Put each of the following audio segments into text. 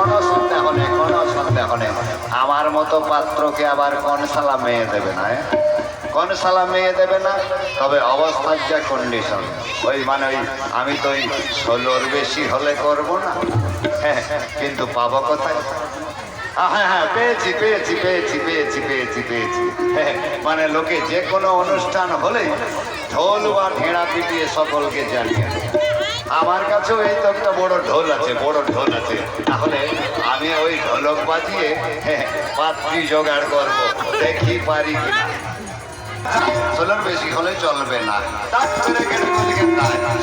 কোনো সন্দেহ নেই, কোনো সন্দেহ নেই। আমার মতো পাত্রকে আবার কোন সালা মেয়ে দেবে না, কোন সালা মেয়ে দেবে না। তবে অবস্থার যা কন্ডিশন, ওই মানে ওই আমি তো ওই 16-র বেশি হলে করবো না। হ্যাঁ, কিন্তু পাবো কোথায়? হ্যাঁ হ্যাঁ, পেয়েছি পেয়েছি পেয়েছি পেয়েছি পেয়েছি পেয়েছি। মানে লোকে যে কোনো অনুষ্ঠান হলে ঢোল বা ঢেঁড়া পিটিয়ে সকলকে জানিয়ে দেয়। আমার কাছেও এই তো একটা বড় ঢোল আছে, বড় ঢোল আছে। তাহলে আমি ওই ঢোলক বাজিয়ে পাত্রী জোগাড় করবো, দেখি পারি কিনা। 16-র বেশি হলে চলবে না।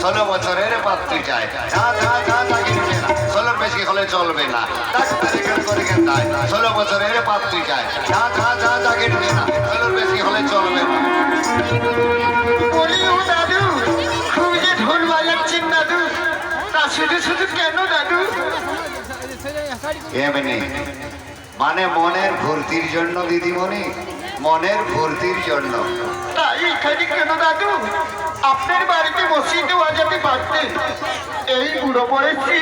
16 বছরের পাত্রী চাই, 16-র বেশি হলে চলবে না। 16 বছরের পাত্রী চাই, 16-র বেশি হলে চলবে না। দাদু খুব যে ঢোল বাজাচ্ছেন দাদু, তা শুধু শুধু কেন দাদু? এমনি মানে মনের ফুর্তির জন্য দিদিমণি, মনের ফুর্তির জন্য। তাই এখানে কেন দাদু? আপনার বাড়িতে মসজিদে বাজাতে পারতেন। এই বুড়ো পড়েছি,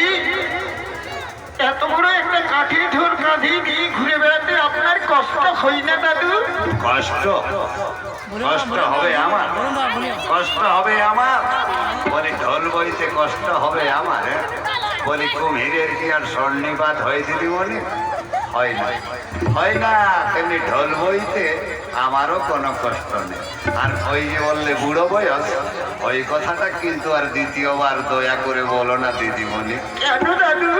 এত বড় একটা কাঠির ঢোল কাঁধি নিয়ে ঘুরে বেড়াতে আপনার কষ্ট হয় না দাদু? কষ্ট কষ্ট হবে আমার, কষ্ট হবে আমার। বলি ঢোল বইতে কষ্ট হবে আমার? বলি কুমিরের কি আর স্বর্ণিপাত হয় দিদিমণি? হয় না, হয় না। তেমনি ঢোল বইতে আমারও কোনো কষ্ট নেই। আর ওই যে বললে বুড়ো বয়স, ওই কথাটা কিন্তু আর দ্বিতীয়বার দয়া করে বলো না দিদিমণি। কেন দাদু?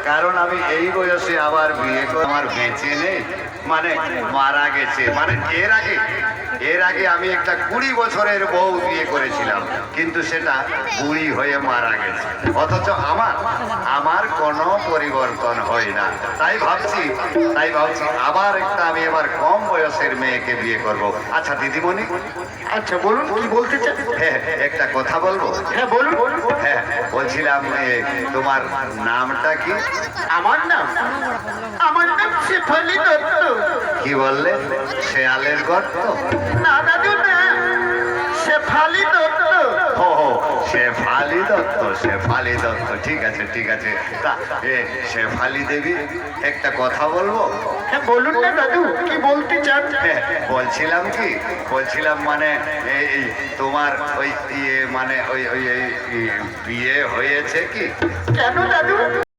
কারণ আমি এই বয়সে আবার বিয়ে করে আমার বেঁচে নেই, মানে মারা গেছে। মানে এর আগে আমি একটা 20 বছরের বউ বিয়ে করেছিলাম, কিন্তু সেটা বুড়ি হয়ে মারা গেছে। অথচ আমার কোনো পরিবর্তন হয় না। তাই ভাবছি আবার আমি এবার কম বয়সের মেয়েকে বিয়ে করব। আচ্ছা দিদিমণি, আচ্ছা বলুন, কি বলতে চান? হ্যাঁ একটা কথা বলবো? হ্যাঁ বলুন। হ্যাঁ বলছিলাম, তোমার নামটা কি? আমার নাম শেফালি দত্ত। কি বললে? শেয়ালের গর্ত? না দাদু না, শেফালি দত্ত। ও শেফালি দত্ত, শেফালি দত্ত, ঠিক আছে ঠিক আছে। তা শেফালি দেবী, একটা কথা বলবো? হ্যাঁ বলুন না দাদু, কি বলতে চান? বলছিলাম মানে এই তোমার ওই মানে ওই বিয়ে হয়েছে কি? কেন দাদু?